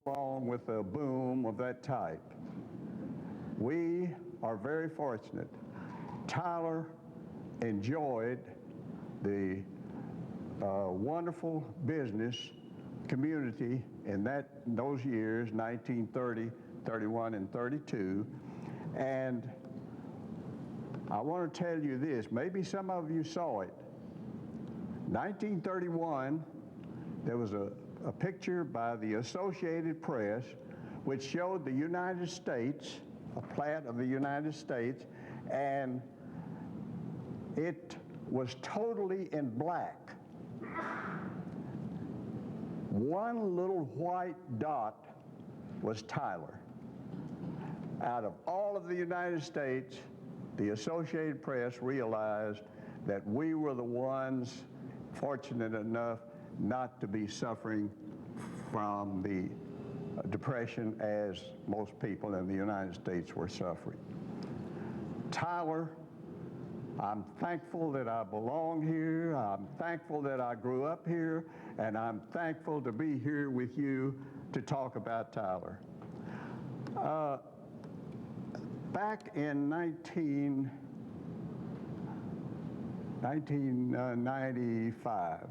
along with a boom of that type. We are very fortunate. Tyler enjoyed the wonderful business community in those years, 1930, 31, and 32. And I want to tell you this, maybe some of you saw it. 1931, there was a picture by the Associated Press which showed the United States, a plat of the United States, and it was totally in black. One little white dot was Tyler. Out of all of the United States, the Associated Press realized that we were the ones fortunate enough not to be suffering from the depression as most people in the United States were suffering. Tyler, I'm thankful that I belong here. I'm thankful that I grew up here, and I'm thankful to be here with you to talk about Tyler. Back in 1995,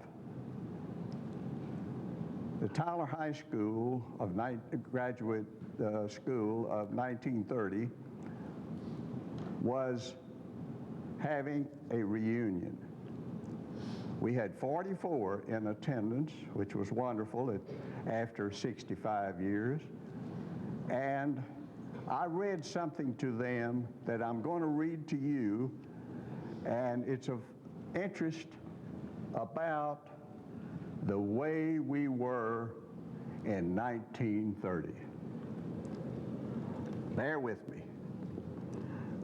the Tyler High School of graduate school of 1930 was having a reunion. We had 44 in attendance, which was wonderful after 65 years. And I read something to them that I'm going to read to you, and it's of interest about the way we were in 1930. Bear with me.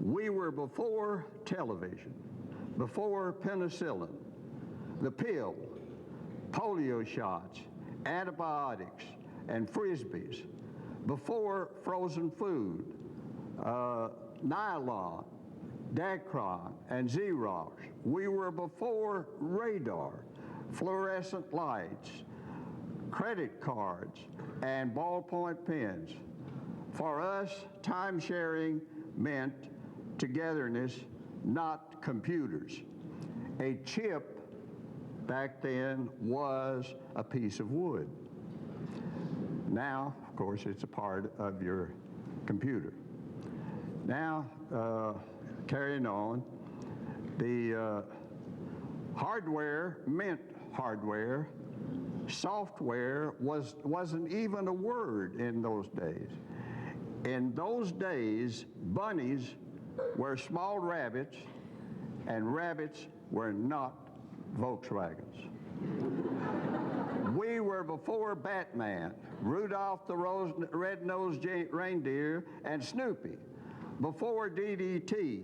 We were before television, before penicillin, the pill, polio shots, antibiotics, and Frisbees, before frozen food, nylon, Dacron, and Xerox. We were before radar, fluorescent lights, credit cards, and ballpoint pens. For us, time sharing meant togetherness, not computers. A chip back then was a piece of wood. Now, of course, it's a part of your computer. Now, carrying on, the hardware meant hardware. Software wasn't even a word in those days. In those days, bunnies were small rabbits, and rabbits were not Volkswagens. We were before Batman, Rudolph the Red-Nosed Reindeer, and Snoopy. Before DDT,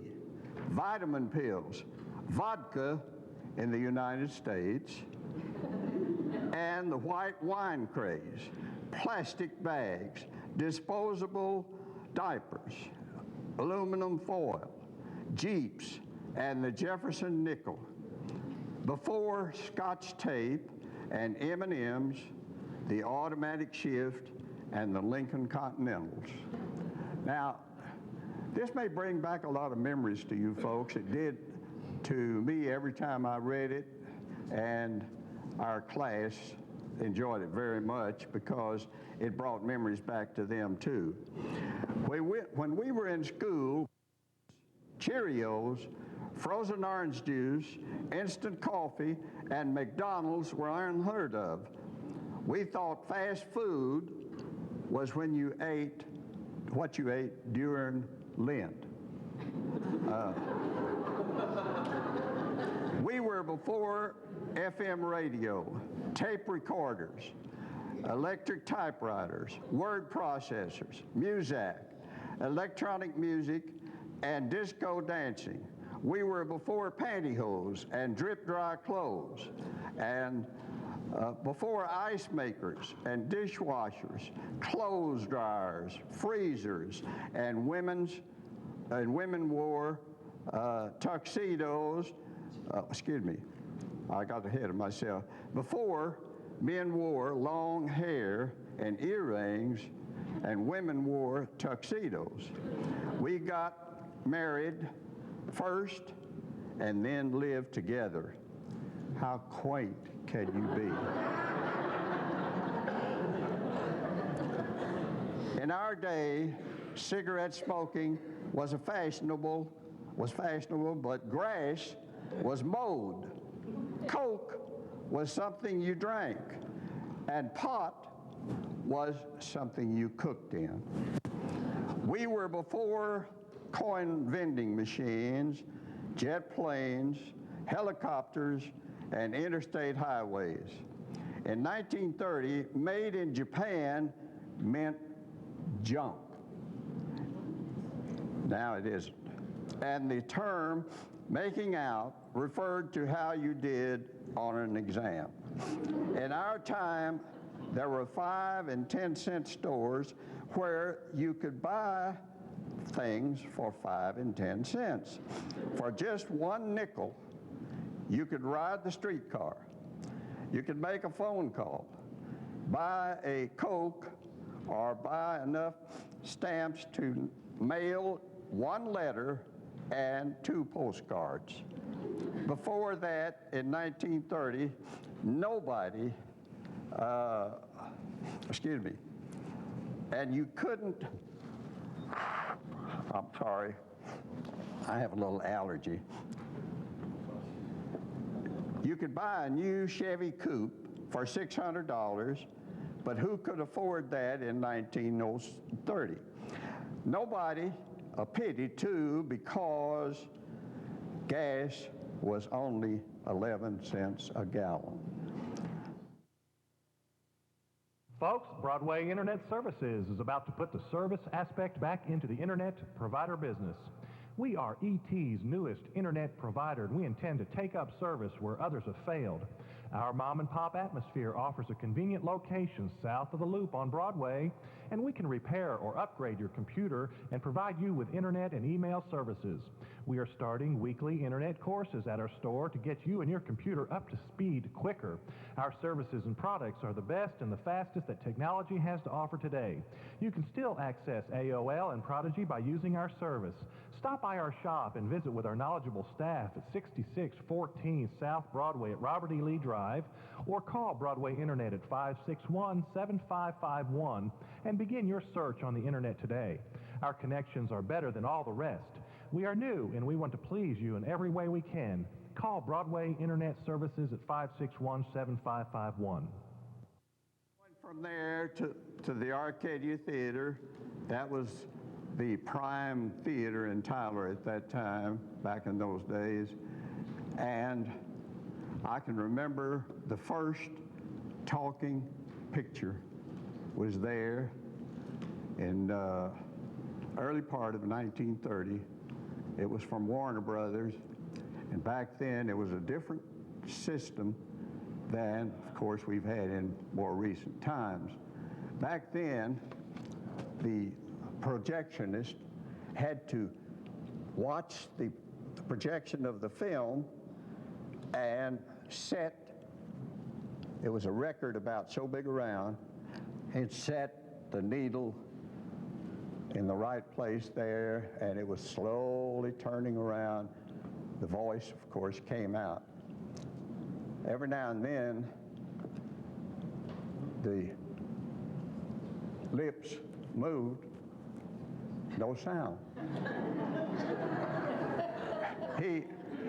vitamin pills, vodka in the United States, and the white wine craze, plastic bags, disposable diapers, aluminum foil, Jeeps, and the Jefferson nickel. Before Scotch tape and M&Ms, the automatic shift, and the Lincoln Continentals. Now, this may bring back a lot of memories to you folks. It did to me every time I read it, and our class enjoyed it very much because it brought memories back to them too. When we were in school, Cheerios, frozen orange juice, instant coffee, and McDonald's were unheard of. We thought fast food was when you ate what you ate during Lent. We were before FM radio, tape recorders, electric typewriters, word processors, Muzak, electronic music, and disco dancing. We were before pantyhose and drip dry clothes, and before ice makers and dishwashers, clothes dryers, freezers, and women wore tuxedos. Excuse me, I got ahead of myself. Before men wore long hair and earrings, and women wore tuxedos. We got married first and then lived together. How quaint can you be? In our day, cigarette smoking was fashionable, but grass was mode. Coke was something you drank, and pot was something you cooked in. We were before coin vending machines, jet planes, helicopters, and interstate highways. In 1930, made in Japan meant junk. Now it isn't. And the term making out referred to how you did on an exam. In our time, there were 5 and 10 cent stores where you could buy things for 5 and 10 cents. For just 1 nickel, you could ride the streetcar. You could make a phone call, buy a Coke, or buy enough stamps to mail 1 letter and 2 postcards. Before that, in 1930, nobody, and you couldn't, I'm sorry, I have a little allergy. You could buy a new Chevy Coupe for $600, but who could afford that in 1930? Nobody, a pity too, because gas was only 11 cents a gallon. Folks, Broadway Internet Services is about to put the service aspect back into the internet provider business. We are ET's newest internet provider, and we intend to take up service where others have failed. Our mom-and-pop atmosphere offers a convenient location south of the Loop on Broadway, and we can repair or upgrade your computer and provide you with internet and email services. We are starting weekly internet courses at our store to get you and your computer up to speed quicker. Our services and products are the best and the fastest that technology has to offer today. You can still access AOL and Prodigy by using our service. Stop by our shop and visit with our knowledgeable staff at 6614 South Broadway at Robert E. Lee Drive, or call Broadway Internet at 561-7551 and begin your search on the internet today. Our connections are better than all the rest. We are new and we want to please you in every way we can. Call Broadway Internet Services at 561-7551. From there to the Arcadia Theater, that was the prime theater in Tyler at that time, back in those days. And I can remember the first talking picture was there in early part of 1930. It was from Warner Brothers, and back then it was a different system than, of course, we've had in more recent times. Back then, the projectionist had to watch the projection of the film and set, it was a record about so big around, and set the needle in the right place there, and it was slowly turning around. The voice, of course, came out. Every now and then, the lips moved, no sound.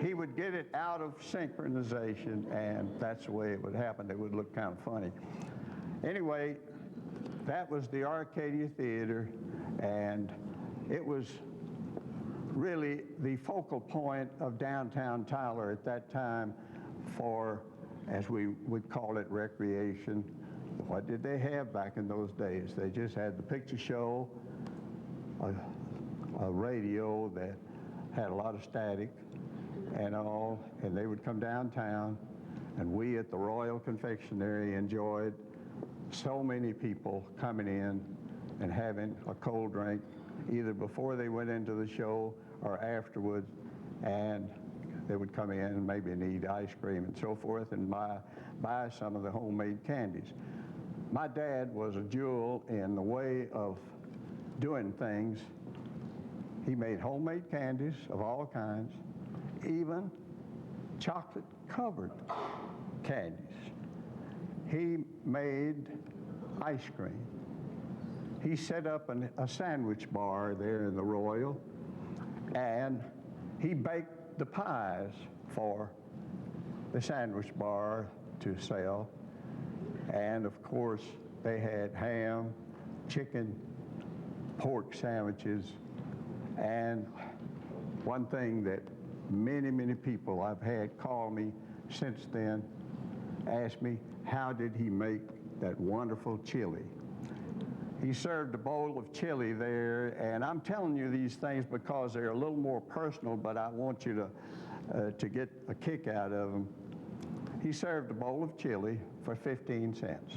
He would get it out of synchronization, and that's the way it would happen. It would look kind of funny. Anyway, that was the Arcadia Theater, and it was really the focal point of downtown Tyler at that time for, as we would call it, recreation. What did they have back in those days? They just had the picture show, a radio that had a lot of static and all, and they would come downtown, and we at the Royal Confectionary enjoyed so many people coming in and having a cold drink either before they went into the show or afterwards, and they would come in and maybe need ice cream and so forth, and buy some of the homemade candies. My dad was a jewel in the way of doing things. He made homemade candies of all kinds, even chocolate-covered candies. He made ice cream. He set up a sandwich bar there in the Royal, and he baked the pies for the sandwich bar to sell. And of course, they had ham, chicken, pork sandwiches, and one thing that many people I've had call me since then, ask me, how did he make that wonderful chili? He served a bowl of chili there, and I'm telling you these things because they're a little more personal, but I want you to get a kick out of them. He served a bowl of chili for 15 cents.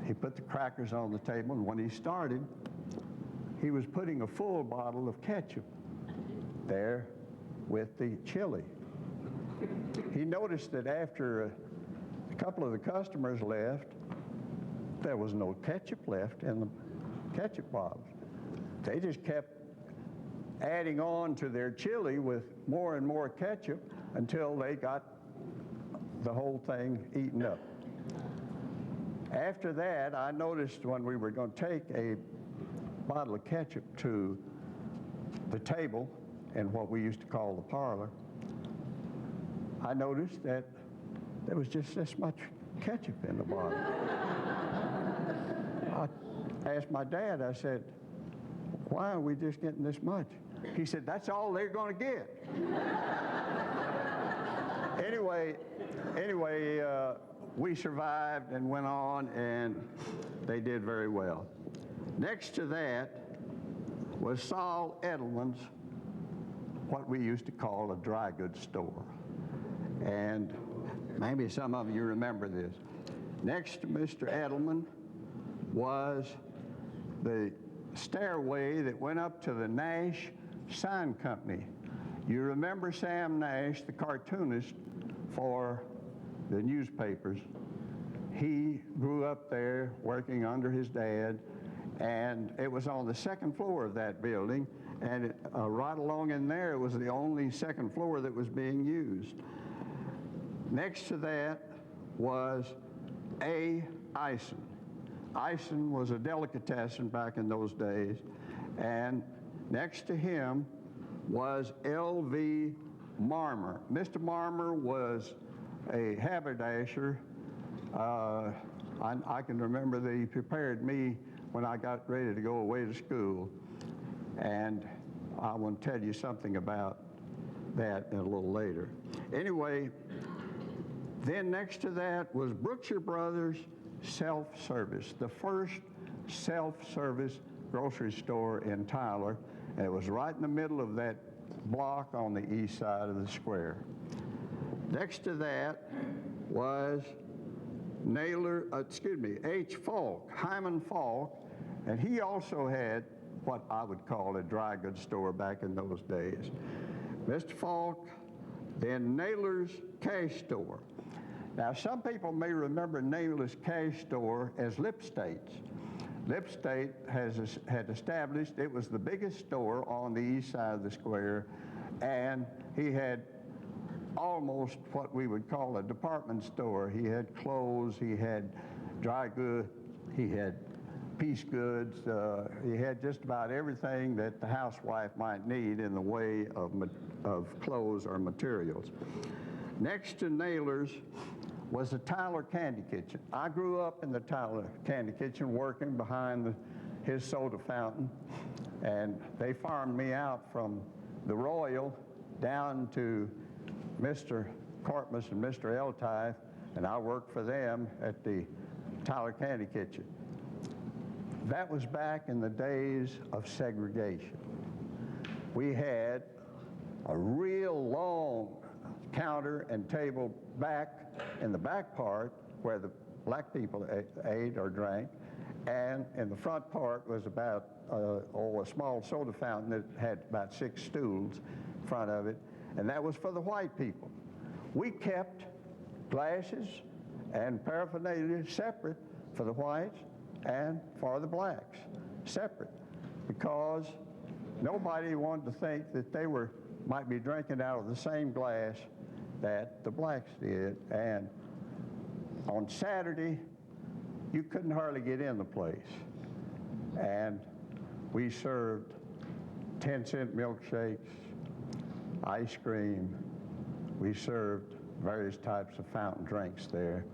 He put the crackers on the table, and when he started, he was putting a full bottle of ketchup there with the chili. He noticed that after a couple of the customers left, there was no ketchup left in the ketchup bottles. They just kept adding on to their chili with more and more ketchup until they got the whole thing eaten up. After that, I noticed when we were going to take a bottle of ketchup to the table in what we used to call the parlor, I noticed that there was just this much ketchup in the bottle. I asked my dad, I said, why are we just getting this much? He said, that's all they're going to get. Anyway, we survived and went on, and they did very well. Next to that was Saul Edelman's, what we used to call a dry goods store. And maybe some of you remember this. Next to Mr. Edelman was the stairway that went up to the Nash Sign Company. You remember Sam Nash, the cartoonist for the newspapers. He grew up there working under his dad, and it was on the second floor of that building, and right along in there was the only second floor that was being used. Next to that was A. Eisen. Eisen was a delicatessen back in those days, and next to him was L.V. Marmer. Mr. Marmer was a haberdasher. I can remember that he prepared me when I got ready to go away to school, and I want to tell you something about that a little later. Anyway, then next to that was Brookshire Brothers Self-Service, the first self-service grocery store in Tyler. And it was right in the middle of that block on the east side of the square. Next to that was H. Falk, Hyman Falk, and he also had what I would call a dry goods store back in those days. Mr. Falk, then Naylor's Cash Store. Now, some people may remember Naylor's Cash Store as Lipstate's. Lipstate had established, it was the biggest store on the east side of the square, and he had almost what we would call a department store. He had clothes, he had dry goods, he had piece goods, he had just about everything that the housewife might need in the way of clothes or materials. Next to Naylor's was the Tyler Candy Kitchen. I grew up in the Tyler Candy Kitchen working behind his soda fountain, and they farmed me out from the Royal down to Mr. Cortmas and Mr. Eltife, and I worked for them at the Tyler Candy Kitchen. That was back in the days of segregation. We had a real long counter and table back in the back part where the black people ate or drank, and in the front part was about a small soda fountain that had about 6 stools in front of it, and that was for the white people. We kept glasses and paraphernalia separate for the whites and for the blacks, separate, because nobody wanted to think that they might be drinking out of the same glass that the blacks did. And on Saturday, you couldn't hardly get in the place. And we served 10-cent milkshakes, ice cream. We served various types of fountain drinks there.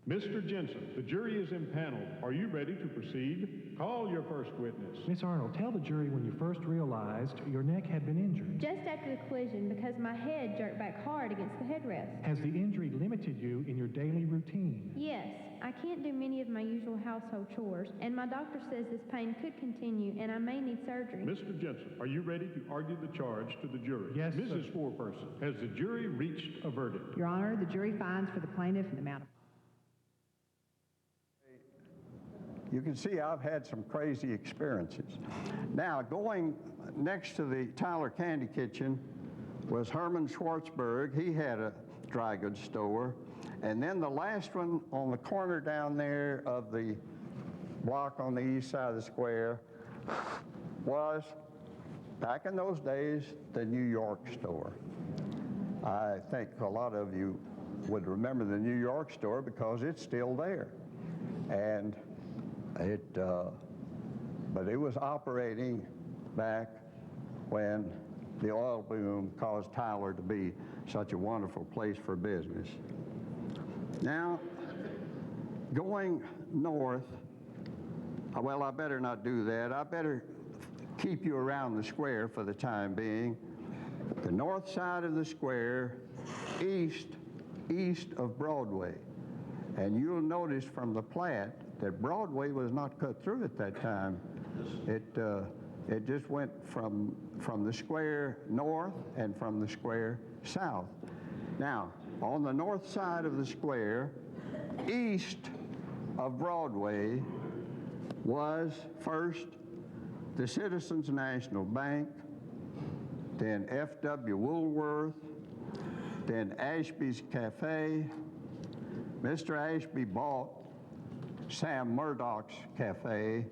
Mr. Jensen, the jury is impaneled. Are you ready to proceed? Call your first witness. Miss Arnold, tell the jury when you first realized your neck had been injured. Just after the collision, because my head jerked back hard against the headrest. Has the injury limited you in your daily routine? Yes, I can't do many of my usual household chores, and my doctor says this pain could continue and I may need surgery. Mr. Jensen, are you ready to argue the charge to the jury? Yes, Mrs. sir. Foreperson, has the jury reached a verdict? Your Honor, the jury finds for the plaintiff in the amount of... You can see I've had some crazy experiences. Now, going next to the Tyler Candy Kitchen was Herman Schwartzberg. He had a dry goods store. And then the last one on the corner down there of the block on the east side of the square was, back in those days, the New York store. I think a lot of you would remember the New York store because it's still there. And but it was operating back when the oil boom caused Tyler to be such a wonderful place for business. Now, going north, well, I better not do that. I better keep you around the square for the time being. The north side of the square, east of Broadway. And you'll notice from the plat that Broadway was not cut through at that time. It just went from the square north and from the square south. Now, on the north side of the square, east of Broadway, was first the Citizens National Bank, then F.W. Woolworth, then Ashby's Cafe. Mr. Ashby bought Sam Murdoch's Cafe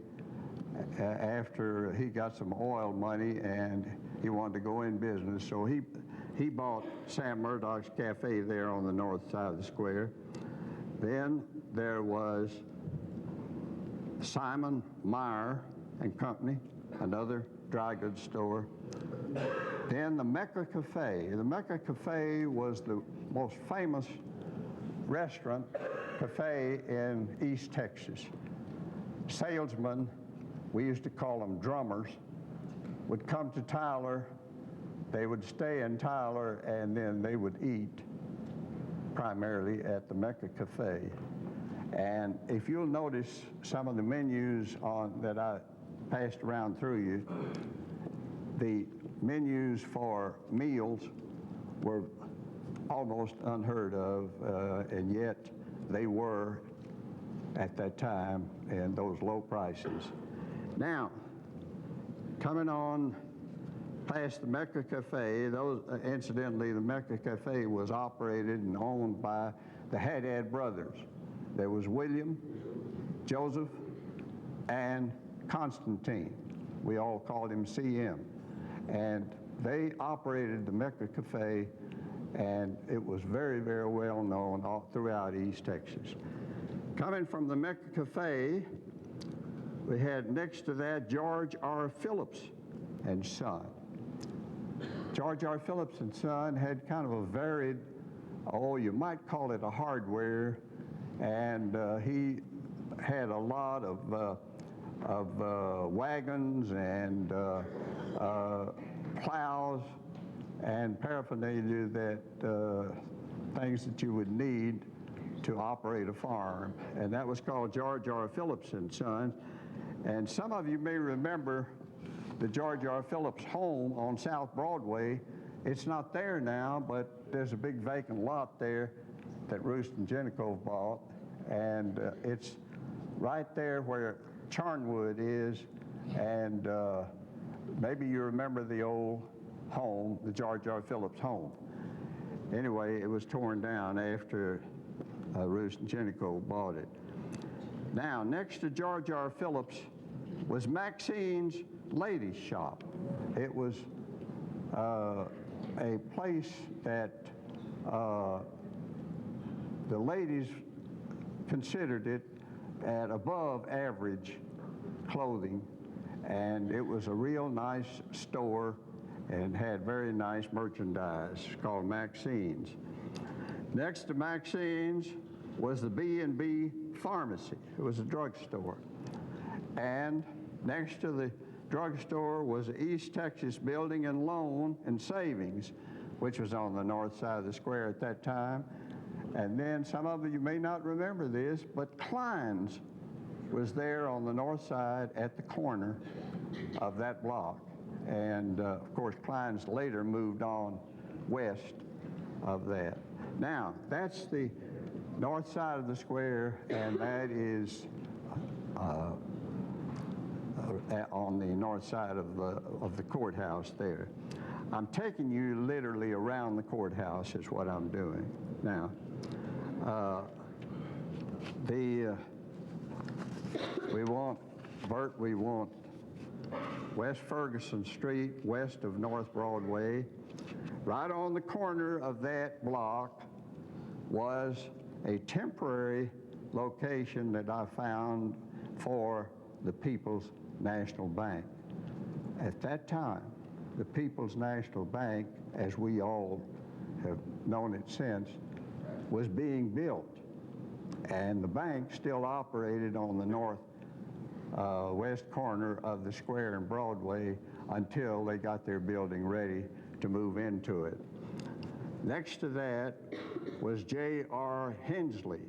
after he got some oil money and he wanted to go in business. So he bought Sam Murdoch's Cafe there on the north side of the square. Then there was Simon Meyer and Company, another dry goods store. Then the Mecca Cafe. The Mecca Cafe was the most famous restaurant cafe in East Texas. Salesmen, we used to call them drummers, would come to Tyler, they would stay in Tyler, and then they would eat primarily at the Mecca Cafe. And if you'll notice some of the menus that I passed around through you, the menus for meals were almost unheard of, and yet they were at that time and those low prices. Now, coming on past the Mecca Cafe, incidentally, the Mecca Cafe was operated and owned by the Haddad brothers. There was William, Joseph, and Constantine. We all called him CM. And they operated the Mecca Cafe, and it was very, very well known all throughout East Texas. Coming from the Mecca Cafe, we had next to that George R. Phillips and Son. George R. Phillips and Son had kind of a varied, you might call it a hardware, and he had a lot of wagons and plows and paraphernalia, things that you would need to operate a farm. And that was called George R. Phillips and Sons. And some of you may remember the George R. Phillips home on South Broadway. It's not there now, but there's a big vacant lot there that Roost and Jenikov bought. And it's right there where Charnwood is. And maybe you remember the old home, the George R. Phillips home. Anyway, it was torn down after Roos and Jenico bought it. Now, next to George R. Phillips was Maxine's Ladies Shop. It was a place that the ladies considered it at above average clothing, and it was a real nice store and had very nice merchandise called Maxine's. Next to Maxine's was the B&B Pharmacy. It was a drugstore. And next to the drugstore was the East Texas Building and Loan and Savings, which was on the north side of the square at that time. And then some of you may not remember this, but Klein's was there on the north side at the corner of that block. And of course, Klein's later moved on west of that. Now, that's the north side of the square, and that is on the north side of the courthouse there. I'm taking you literally around the courthouse is what I'm doing. Now, we want West Ferguson Street, west of North Broadway. Right on the corner of that block was a temporary location that I found for the People's National Bank. At that time, the People's National Bank, as we all have known it since, was being built. And the bank still operated on the north west corner of the square and Broadway until they got their building ready to move into it. Next to that was J.R. Hensley.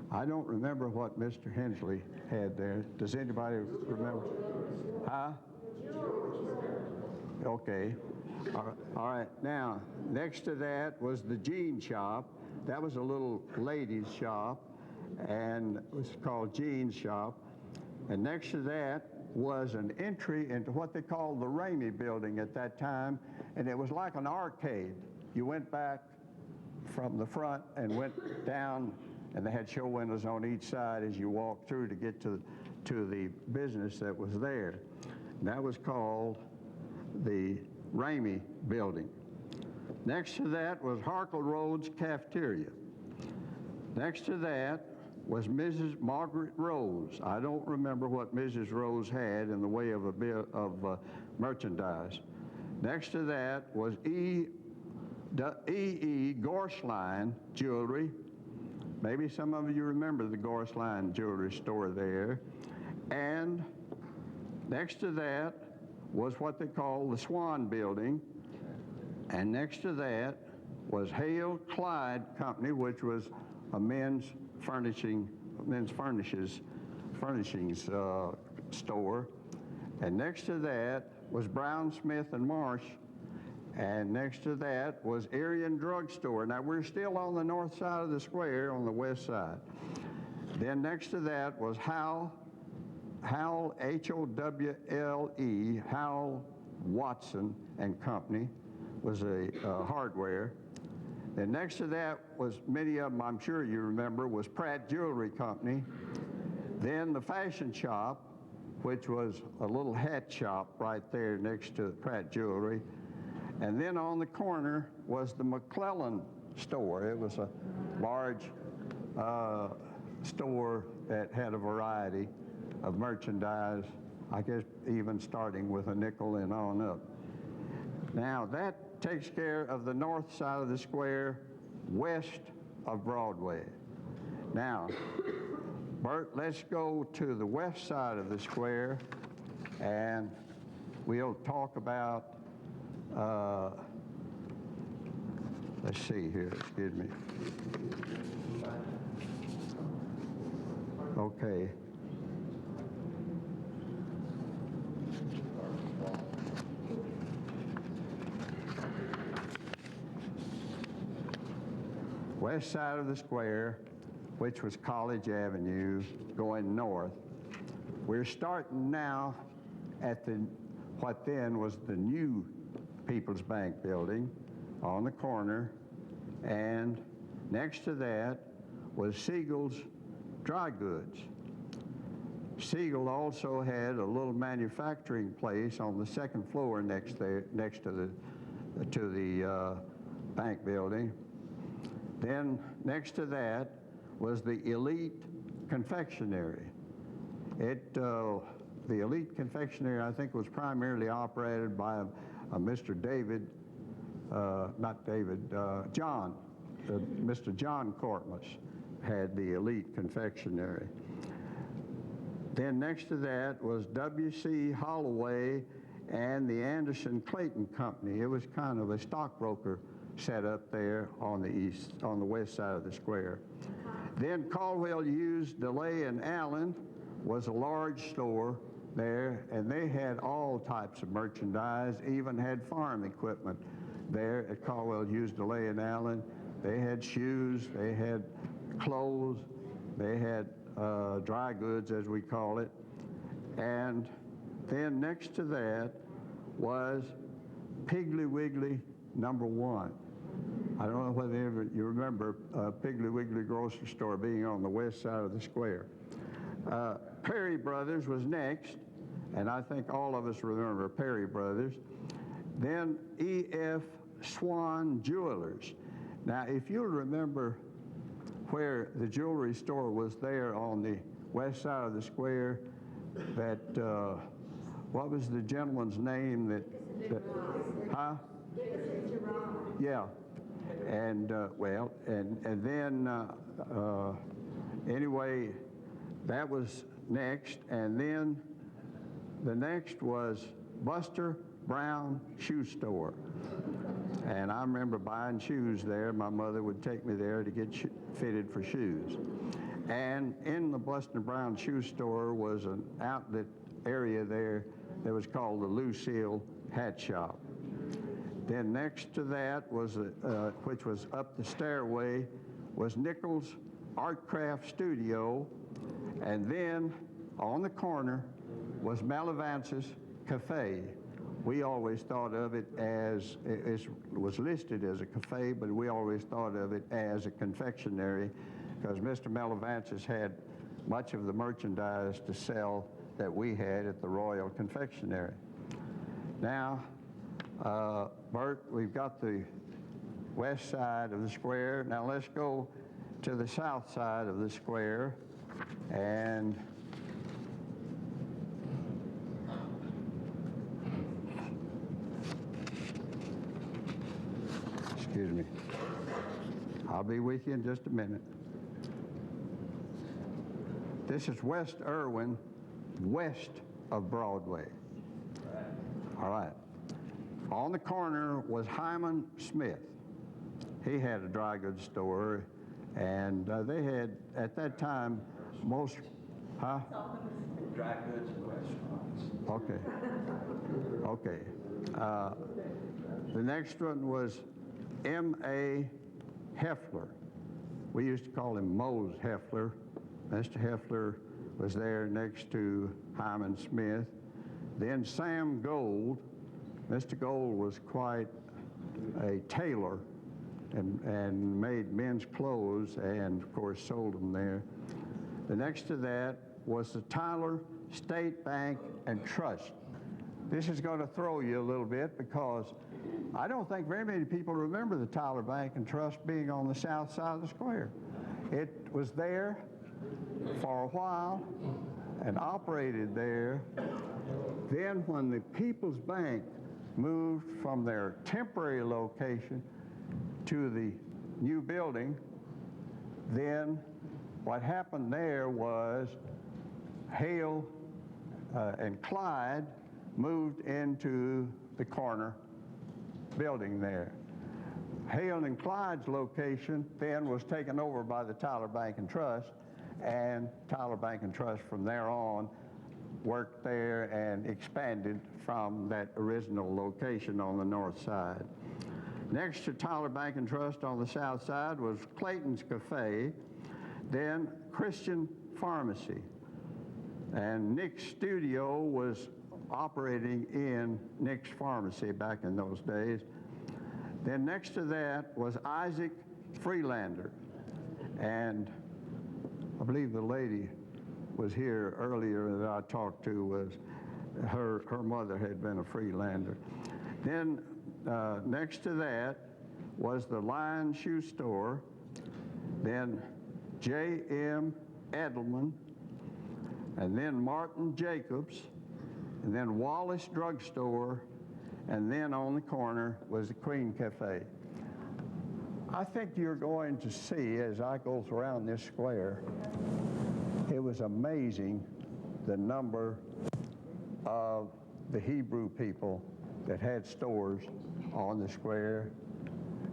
I don't remember what Mr. Hensley had there. Does anybody remember? Huh? Okay. All right. Now, next to that was the Jean Shop. That was a little ladies' shop, and it was called Jean's Shop. And next to that was an entry into what they called the Ramey Building at that time, and it was like an arcade. You went back from the front and went down, and they had show windows on each side as you walked through to get to the business that was there. And that was called the Ramey Building. Next to that was Harkle Rhodes Cafeteria. Next to that was Mrs. Margaret Rose. I don't remember what Mrs. Rose had in the way of a bit of merchandise. Next to that was E.E. Gorsline Jewelry. Maybe some of you remember the Gorsline Jewelry store there. And next to that was what they call the Swan Building. And next to that was Hale Clyde Company, which was a men's furnishings store. And next to that was Brown, Smith, and Marsh. And next to that was Arian Drug Store. Now, we're still on the north side of the square on the west side. Then next to that was Howell, H-O-W-L-E, Howell Watson and Company, was a hardware. And next to that was, many of them I'm sure you remember, was Pratt Jewelry Company. Then the Fashion Shop, which was a little hat shop right there next to Pratt Jewelry. And then on the corner was the McClellan store. It was a large store that had a variety of merchandise, I guess even starting with a nickel and on up. Now that takes care of the north side of the square west of Broadway. Now, Bert, let's go to the west side of the square and we'll talk about let's see here, excuse me. Okay. West side of the square, which was College Avenue, going north. We're starting now at what then was the new People's Bank building on the corner and next to that was Siegel's Dry Goods. Siegel also had a little manufacturing place on the second floor next to the bank building. Then next to that was the Elite Confectionary. The Elite Confectionary, I think, was primarily operated by Mr. David, John. Mr. John Cortmas had the Elite Confectionary. Then next to that was W.C. Holloway and the Anderson Clayton Company. It was kind of a stockbroker set up there on the west side of the square. Then Caldwell Hughes, DeLay and Allen was a large store there, and they had all types of merchandise, even had farm equipment there at Caldwell Hughes, DeLay and Allen. They had shoes, they had clothes, they had dry goods, as we call it. And then next to that was Piggly Wiggly #1. I don't know whether you remember Piggly Wiggly grocery store being on the west side of the square. Perry Brothers was next, and I think all of us remember Perry Brothers. Then E.F. Swan Jewelers. Now, if you'll remember where the jewelry store was there on the west side of the square, that, what was the gentleman's name huh? Yeah. And, and then, anyway, that was next. And then the next was Buster Brown Shoe Store. And I remember buying shoes there. My mother would take me there to get fitted for shoes. And in the Buster Brown Shoe Store was an outlet area there that was called the Lucille Hat Shop. Then next to that was, which was up the stairway, was Nichols Art Craft Studio. And then on the corner was Malavance's Cafe. We always thought of it as, it was listed as a cafe, but we always thought of it as a confectionery because Mr. Malavance's had much of the merchandise to sell that we had at the Royal Confectionery. Now, Bert, we've got the west side of the square. Now let's go to the south side of the square, and excuse me. I'll be with you in just a minute. This is West Irwin, west of Broadway. All right. On the corner was Hyman Smith. He had a dry goods store, and they had, at that time, most, huh? Dry goods and restaurants. Okay. Okay. The next one was M.A. Heffler. We used to call him Mose Heffler. Mr. Heffler was there next to Hyman Smith. Then Sam Gold. Mr. Gold was quite a tailor and made men's clothes and, of course, sold them there. The next to that was the Tyler State Bank and Trust. This is going to throw you a little bit because I don't think very many people remember the Tyler Bank and Trust being on the south side of the square. It was there for a while and operated there. Then when the People's Bank moved from their temporary location to the new building, then what happened there was Hale and Clyde moved into the corner building there. Hale and Clyde's location then was taken over by the Tyler Bank and Trust, and Tyler Bank and Trust from there on worked there and expanded from that original location on the north side. Next to Tyler Bank and Trust on the south side was Clayton's Cafe, then Christian Pharmacy. And Nick's Studio was operating in Nick's Pharmacy back in those days. Then next to that was Isaac Freelander. And I believe the lady was here earlier that I talked to was her mother had been a Freelander. Then next to that was the Lion Shoe Store, then J.M. Edelman, and then Martin Jacobs, and then Wallace Drugstore, and then on the corner was the Queen Cafe. I think you're going to see as I go around this square, it was amazing the number of the Hebrew people that had stores on the square.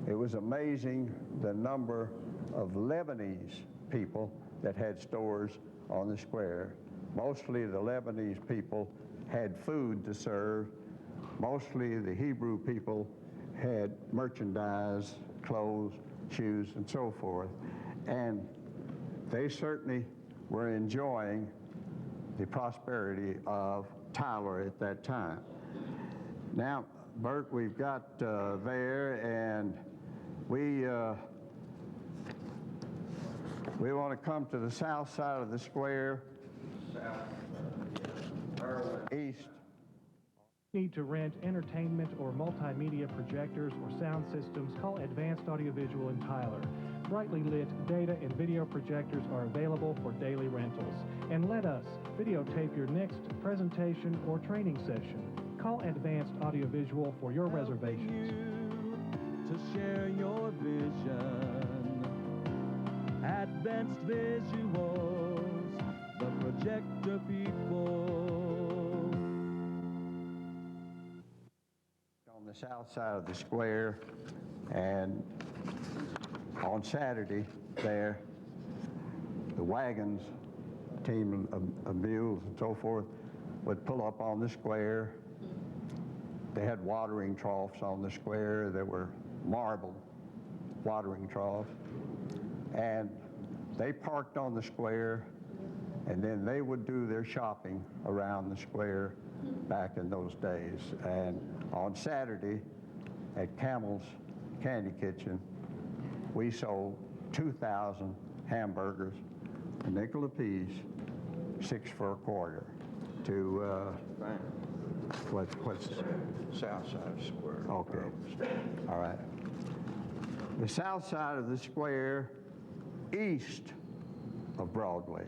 It was amazing the number of Lebanese people that had stores on the square. Mostly the Lebanese people had food to serve. Mostly the Hebrew people had merchandise, clothes, shoes, and so forth. And they certainly were enjoying the prosperity of Tyler at that time. Now, Bert, we've got there, and we want to come to the south side of the square, east. Need to rent entertainment or multimedia projectors or sound systems? Call Advanced Audiovisual in Tyler. Brightly lit data and video projectors are available for daily rentals. And let us videotape your next presentation or training session. Call Advanced Audiovisual for your reservations. To share your vision, Advanced Visuals, the projector people. On the south side of the square, and on Saturday there, the wagons, team of mules and so forth, would pull up on the square. They had watering troughs on the square. There were marble watering troughs. And they parked on the square, and then they would do their shopping around the square back in those days. And on Saturday at Camel's Candy Kitchen, we sold 2,000 hamburgers, a nickel apiece, 6 for a quarter, to what's South side of the square. okay, all right. The south side of the square, east of Broadway,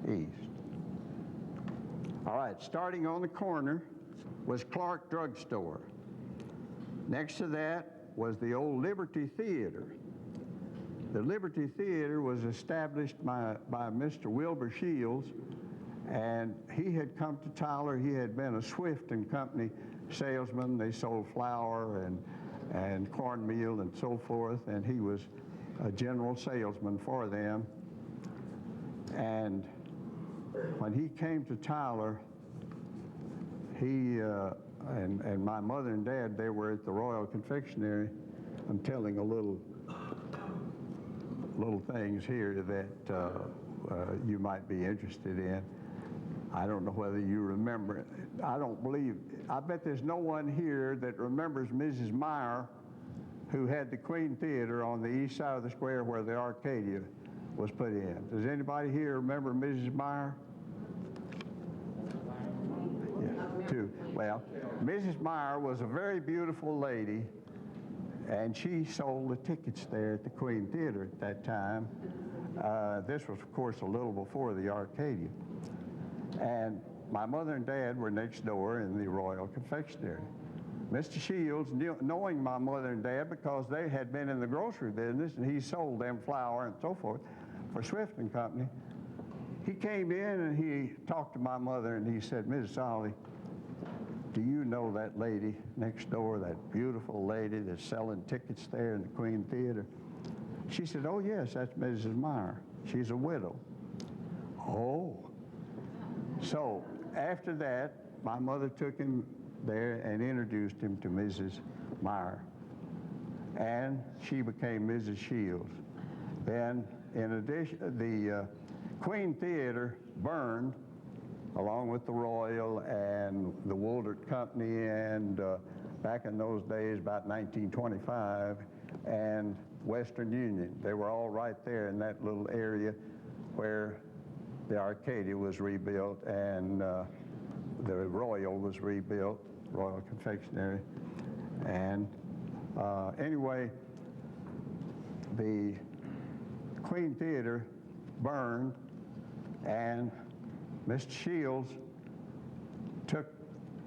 east. All right, starting on the corner was Clark Drugstore. Next to that was the old Liberty Theatre. The Liberty Theatre was established by Mr. Wilbur Shields, and he had come to Tyler. He had been a Swift and Company salesman. They sold flour and cornmeal and so forth, and he was a general salesman for them. And when he came to Tyler, he and my mother and dad, they were at the Royal Confectionary. I'm telling a little things here that you might be interested in. I don't know whether you remember. I bet there's no one here that remembers Mrs. Meyer, who had the Queen Theatre on the east side of the square where the Arcadia was put in. Does anybody here remember Mrs. Meyer? Yeah, two. Well, Mrs. Meyer was a very beautiful lady, and she sold the tickets there at the Queen Theatre at that time. This was, of course, a little before the Arcadia. And my mother and dad were next door in the Royal Confectionary. Mr. Shields, knowing my mother and dad because they had been in the grocery business and he sold them flour and so forth for Swift and Company, he came in and he talked to my mother and he said, Mrs. Saleh, do you know that lady next door, that beautiful lady that's selling tickets there in the Queen Theatre? She said, oh yes, that's Mrs. Meyer. She's a widow. Oh. So after that, my mother took him there and introduced him to Mrs. Meyer. And she became Mrs. Shields. Then, in addition, the Queen Theatre burned along with the Royal and the Woolert Company, and back in those days, about 1925, and Western Union. They were all right there in that little area where the Arcadia was rebuilt and the Royal was rebuilt, Royal Confectionary. And anyway, the Queen Theater burned, and Mr. Shields took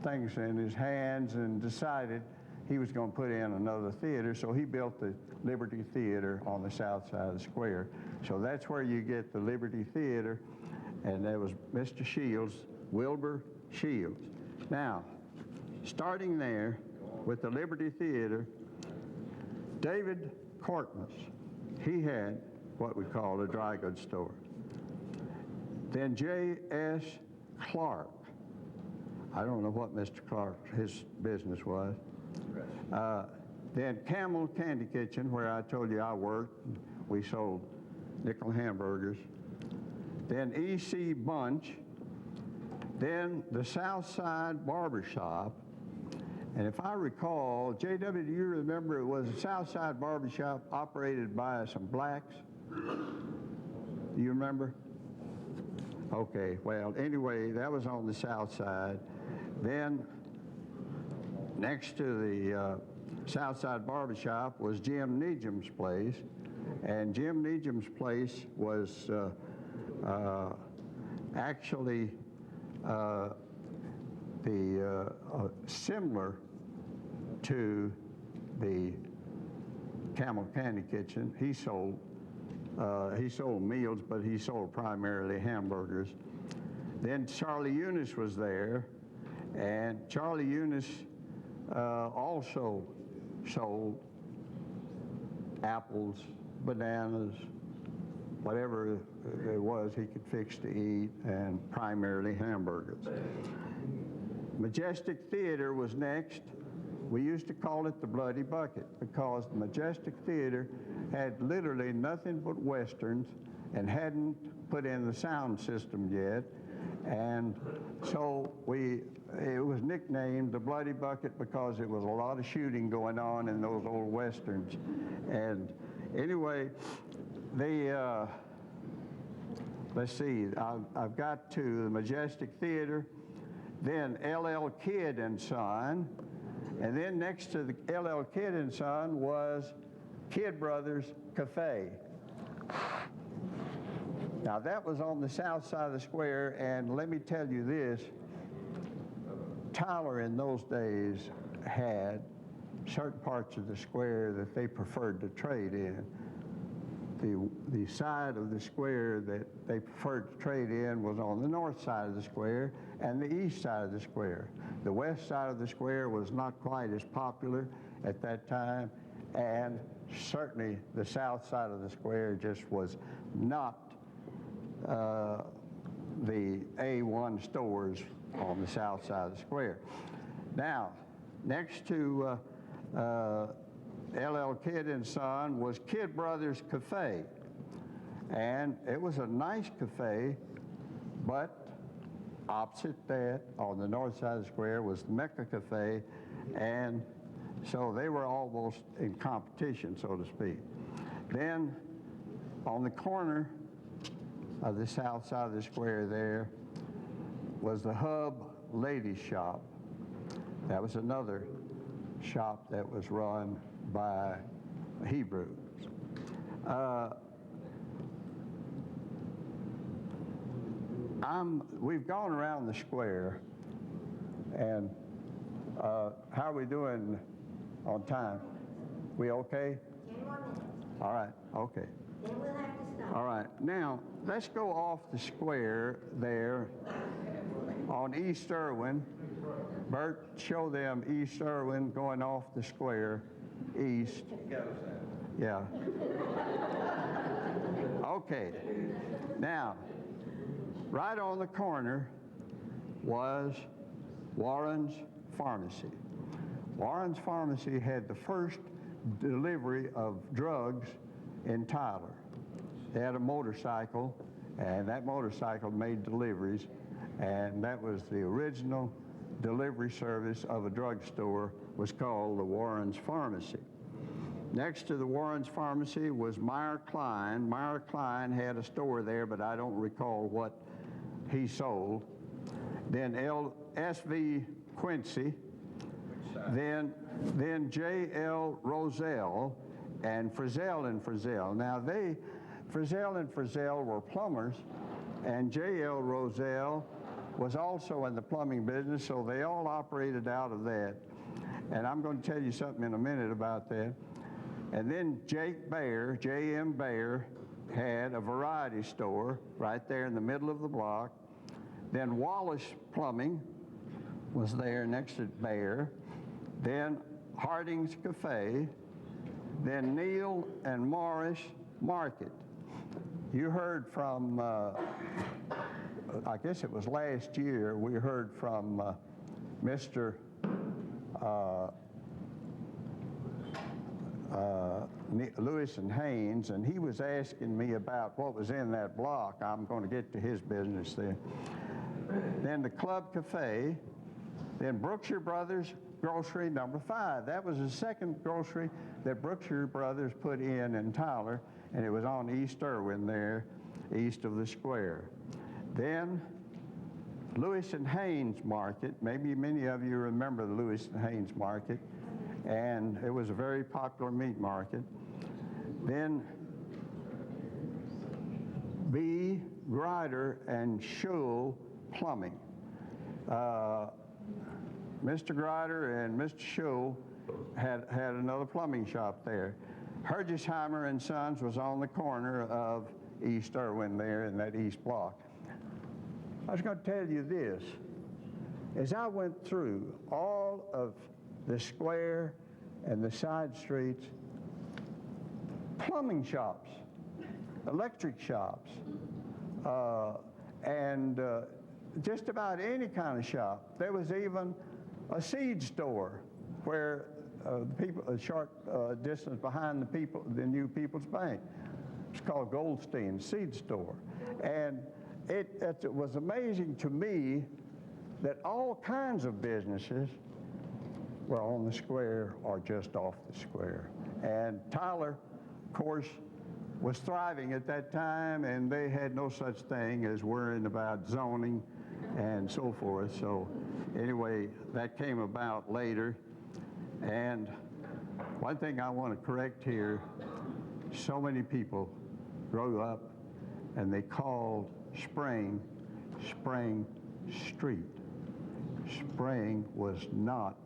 things in his hands and decided he was going to put in another theater, so he built the Liberty Theater on the south side of the square. So that's where you get the Liberty Theater, and there was Mr. Shields, Wilbur Shields. Now, starting there with the Liberty Theater, David Cortmas, he had what we call a dry goods store. Then J.S. Clark, I don't know what Mr. Clark, his business was. Then Camel Candy Kitchen, where I told you I worked. We sold nickel hamburgers. Then E.C. Bunch. Then the South Side Barber Shop. And if I recall, J.W., do you remember it was a South Side Barber Shop operated by some blacks? Do you remember? Okay, well, anyway, that was on the south side. Then next to the Southside Barbershop was Jim Needham's place, and Jim Needham's place was actually similar to the Camel Candy Kitchen. He sold meals, but he sold primarily hamburgers. Then Charlie Eunice was there, and Charlie Eunice also sold apples, bananas, whatever it was he could fix to eat, and primarily hamburgers. Majestic Theatre was next. We used to call it the Bloody Bucket because the Majestic Theatre had literally nothing but westerns and hadn't put in the sound system yet. And so it was nicknamed the Bloody Bucket because it was a lot of shooting going on in those old westerns. And anyway, let's see, I've got to the Majestic Theatre, then L.L. Kidd and Son, and then next to the L.L. Kidd and Son was Kidd Brothers Cafe. Now that was on the south side of the square, and let me tell you this, Tyler in those days had certain parts of the square that they preferred to trade in. The side of the square that they preferred to trade in was on the north side of the square and the east side of the square. The west side of the square was not quite as popular at that time, and certainly the south side of the square just was not the A1 stores on the south side of the square. Now, next to L.L. Kidd and Son was Kidd Brothers Cafe, and it was a nice cafe, but opposite that on the north side of the square was the Mecca Cafe, and so they were almost in competition, so to speak. Then on the corner of the south side of the square there was the Hub Ladies Shop. That was another shop that was run by Hebrews. We've gone around the square, and how are we doing on time? We okay? 10 more minutes. All right, okay. Then we'll have to stop. All right, now let's go off the square there on East Irwin. Bert, show them East Irwin going off the square east. Yeah. Okay. Now, right on the corner was Warren's Pharmacy. Warren's Pharmacy had the first delivery of drugs in Tyler. They had a motorcycle, and that motorcycle made deliveries, and that was the original delivery service of a drugstore, was called the Warren's Pharmacy. Next to the Warren's Pharmacy was Meyer Klein. Meyer Klein had a store there, but I don't recall what he sold. Then S.V. Quincy, then J.L. Roselle, and Frizzell and Frizzell. Now Frizzell and Frizzell were plumbers, and J.L. Roselle was also in the plumbing business, so they all operated out of that. And I'm going to tell you something in a minute about that. And then Jake Bayer, J.M. Bayer, had a variety store right there in the middle of the block. Then Wallace Plumbing was there next to Bayer. Then Harding's Cafe. Then Neal and Morris Market. You heard from, I guess it was last year, we heard from Mr. Lewis and Haines, and he was asking me about what was in that block. I'm going to get to his business there. Then the Club Cafe, then Brookshire Brothers Grocery number 5. That was the second grocery that Brookshire Brothers put in Tyler, and it was on East Irwin there, east of the square. Then Lewis and Haines Market. Maybe many of you remember the Lewis and Haines Market, and it was a very popular meat market. Then B. Grider and Schul Plumbing. Mr. Grider and Mr. Schul had another plumbing shop there. Hergesheimer and Sons was on the corner of East Irwin there in that east block. I was going to tell you this. As I went through all of the square and the side streets, plumbing shops, electric shops, and just about any kind of shop. There was even a seed store where people a short distance behind the new People's Bank. It's called Goldstein Seed Store. And it was amazing to me that all kinds of businesses were on the square or just off the square. And Tyler, of course, was thriving at that time, and they had no such thing as worrying about zoning and so forth. So anyway, that came about later. And one thing I want to correct here, so many people grew up and they called Spring Street. Spring was not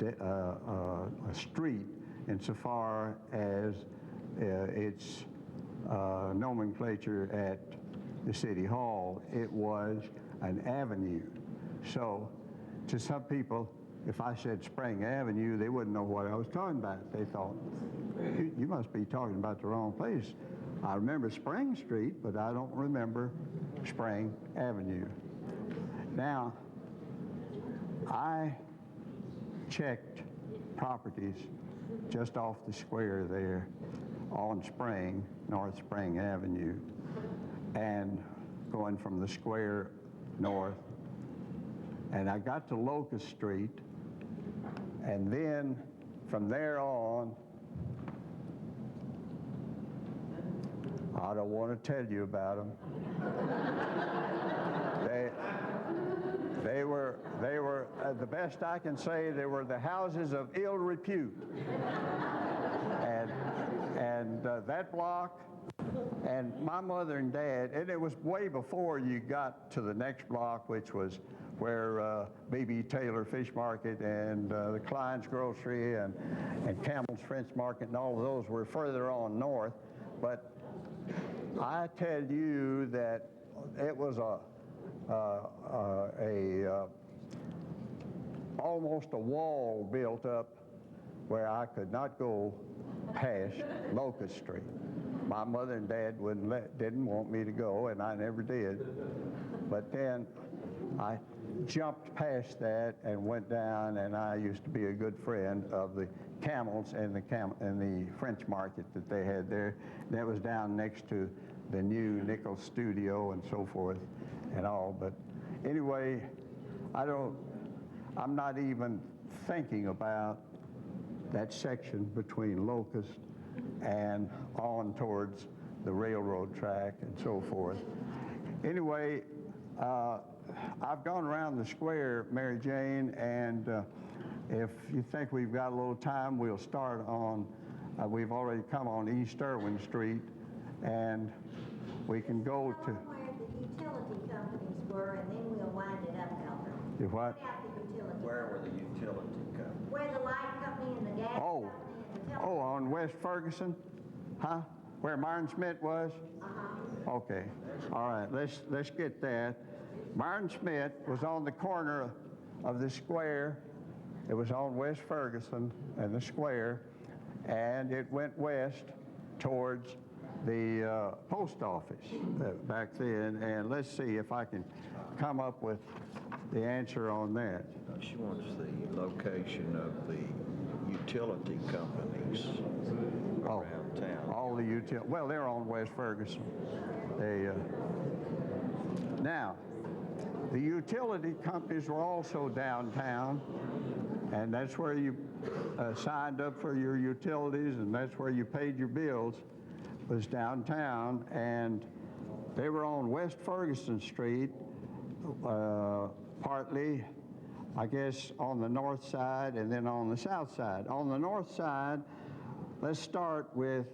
a street insofar as its nomenclature at the City Hall. It was an avenue. So to some people, if I said Spring Avenue, they wouldn't know what I was talking about. They thought, you must be talking about the wrong place. I remember Spring Street, but I don't remember Spring Avenue. Now, I checked properties just off the square there on Spring, North Spring Avenue, and going from the square north. And I got to Locust Street, and then from there on, I don't want to tell you about them. They were the best I can say, they were the houses of ill repute. And that block, and my mother and dad, and it was way before you got to the next block, which was where B.B. Taylor Fish Market and the Klein's Grocery and Campbell's French Market and all of those were further on north. But I tell you that it was almost a wall built up where I could not go past Locust Street. My mother and dad didn't want me to go, and I never did. But then I jumped past that and went down, and I used to be a good friend of the Camels and the French Market that they had there. That was down next to the new Nickel Studio and so forth and all. But anyway, I'm not even thinking about that section between Locust and on towards the railroad track and so forth. Anyway, I've gone around the square, Mary Jane, and if you think we've got a little time, we'll start on, we've already come on East Irwin Street, and we can go to... Where the utility companies were, and then we'll wind it up, Albert. You what? Point out the utility. Where were the utility companies? Where the light company and the gas Oh, company and the telephone. on West Ferguson? Huh? Where Myron Smith was? Okay. All right, let's get that. Myron Smith was on the corner of the square. It was on West Ferguson and the square, and it went west towards the post office back then. And let's see if I can come up with the answer on that. She wants the location of the utility companies around town. All the utility, well, they're on West Ferguson. Now, the utility companies were also downtown, and that's where you signed up for your utilities, and that's where you paid your bills, was downtown, and they were on West Ferguson Street, partly, I guess, on the north side and then on the south side. On the north side, let's start with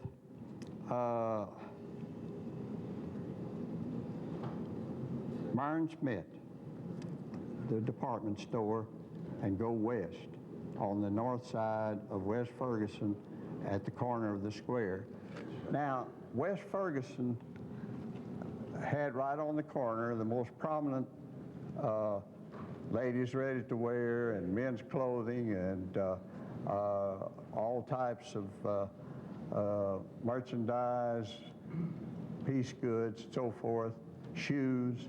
Myron Smith, the department store, and go west on the north side of West Ferguson at the corner of the square. Now, West Ferguson had right on the corner the most prominent ladies ready to wear and men's clothing and all types of merchandise, piece goods, so forth, shoes,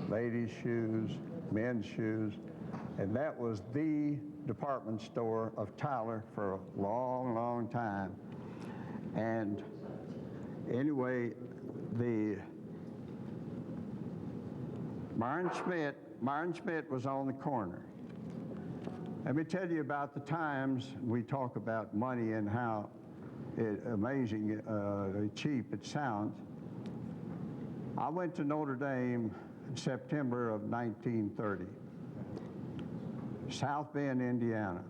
ladies' shoes, men's shoes, and that was the department store of Tyler for a long, long time. And anyway, the Myron Smith was on the corner. Let me tell you about the times we talk about money and how amazing, cheap it sounds. I went to Notre Dame in September of 1930, South Bend, Indiana.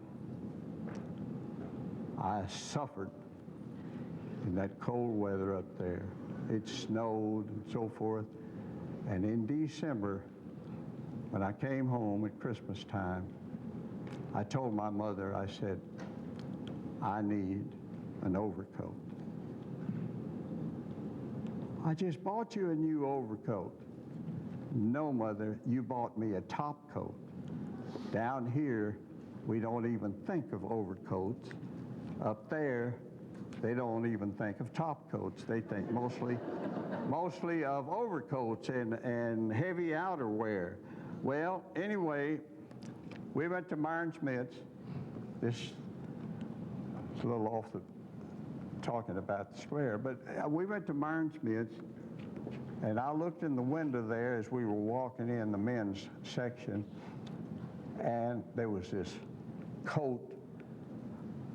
I suffered in that cold weather up there. It snowed and so forth. And in December, when I came home at Christmas time, I told my mother, I said, I need an overcoat. I just bought you a new overcoat. No, Mother, you bought me a top coat. Down here, we don't even think of overcoats. Up there, they don't even think of top coats. They think mostly of overcoats and heavy outerwear. Well, anyway, we went to Myron Smith's. This is a little off the talking about the square, but we went to Myron Smith's, and I looked in the window there as we were walking in the men's section, and there was this coat.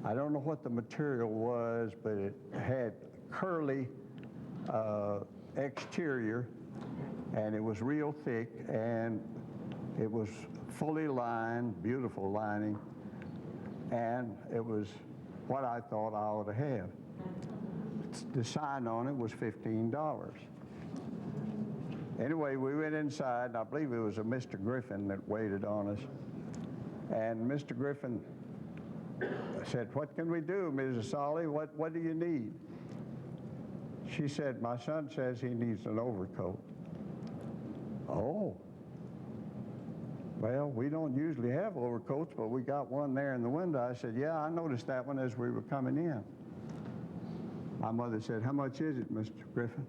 I don't know what the material was, but it had curly exterior, and it was real thick, and it was fully lined, beautiful lining, and it was what I thought I ought to have. The sign on it was $15. Anyway, we went inside, and I believe it was a Mr. Griffin that waited on us, and Mr. Griffin said, "What can we do, Mrs. Saleh? What do you need?" She said, "My son says he needs an overcoat." Oh. Well, we don't usually have overcoats, but we got one there in the window. I said, "Yeah, I noticed that one as we were coming in." My mother said, "How much is it, Mr. Griffin?"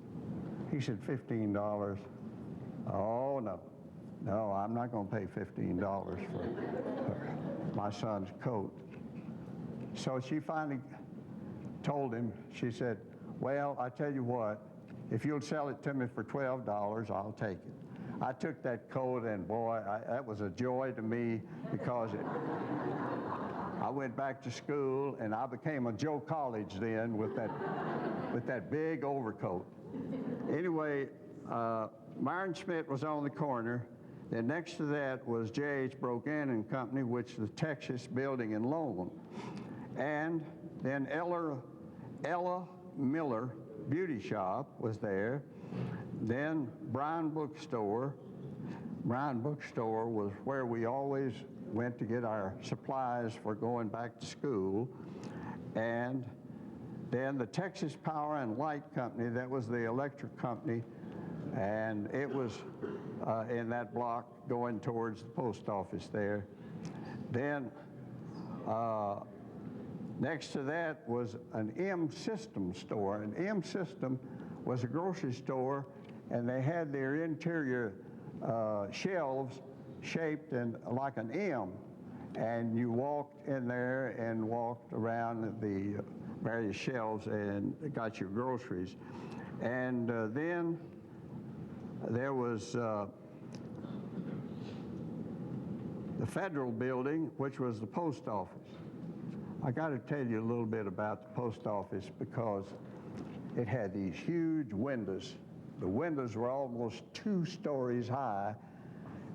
He said, $15. Oh, no. No, I'm not going to pay $15 for my son's coat. So she finally told him, she said, "Well, I tell you what, if you'll sell it to me for $12, I'll take it." I took that coat, and boy, that was a joy to me because I went back to school, and I became a Joe College then with that big overcoat. Anyway, Myron Schmidt was on the corner. Then next to that was J.H. Brogan and Company, which is the Texas Building and Loan. And then Ella Miller Beauty Shop was there. Then Brown Bookstore. Brown Bookstore was where we always went to get our supplies for going back to school. And then the Texas Power and Light Company, that was the electric company, and it was in that block going towards the post office there. Then next to that was an M System store. An M System was a grocery store, and they had their interior shelves shaped like an M, and you walked in there and walked around the various shelves and got your groceries. And then there was the Federal Building, which was the post office. I got to tell you a little bit about the post office because it had these huge windows. The windows were almost 2 stories high,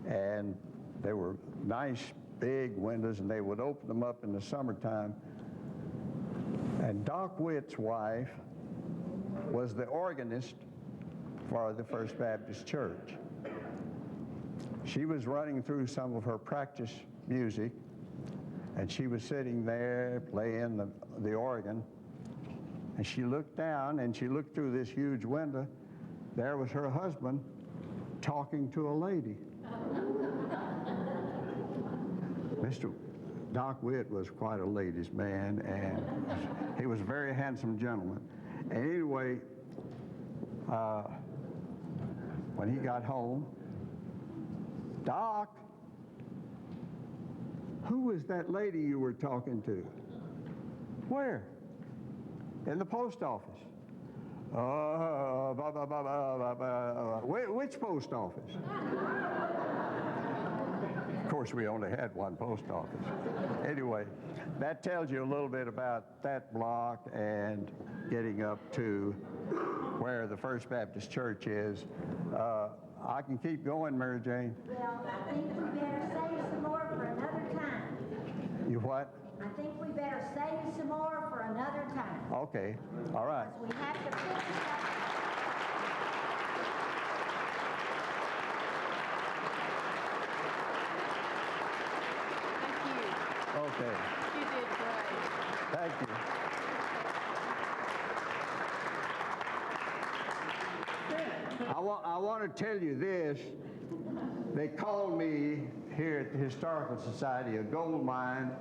and they were nice big windows, and they would open them up in the summertime. And Doc Witt's wife was the organist for the First Baptist Church. She was running through some of her practice music, and she was sitting there playing the organ, and she looked down, and she looked through this huge window. There was her husband talking to a lady. Mr. Doc Witt was quite a ladies' man, and he was a very handsome gentleman. And anyway, when he got home, Doc, who was that lady you were talking to? Where? In the post office. Which post office? Of course, we only had one post office. Anyway, that tells you a little bit about that block and getting up to where the First Baptist Church is. I can keep going, Mary Jane. Well, I think we better save some more for another time. You what? I think we better save some more for another time. Okay, all right. We have to finish up. Thank you. Okay, You did great. thank you. I want to tell you this. They called me here at the Historical Society a gold mine,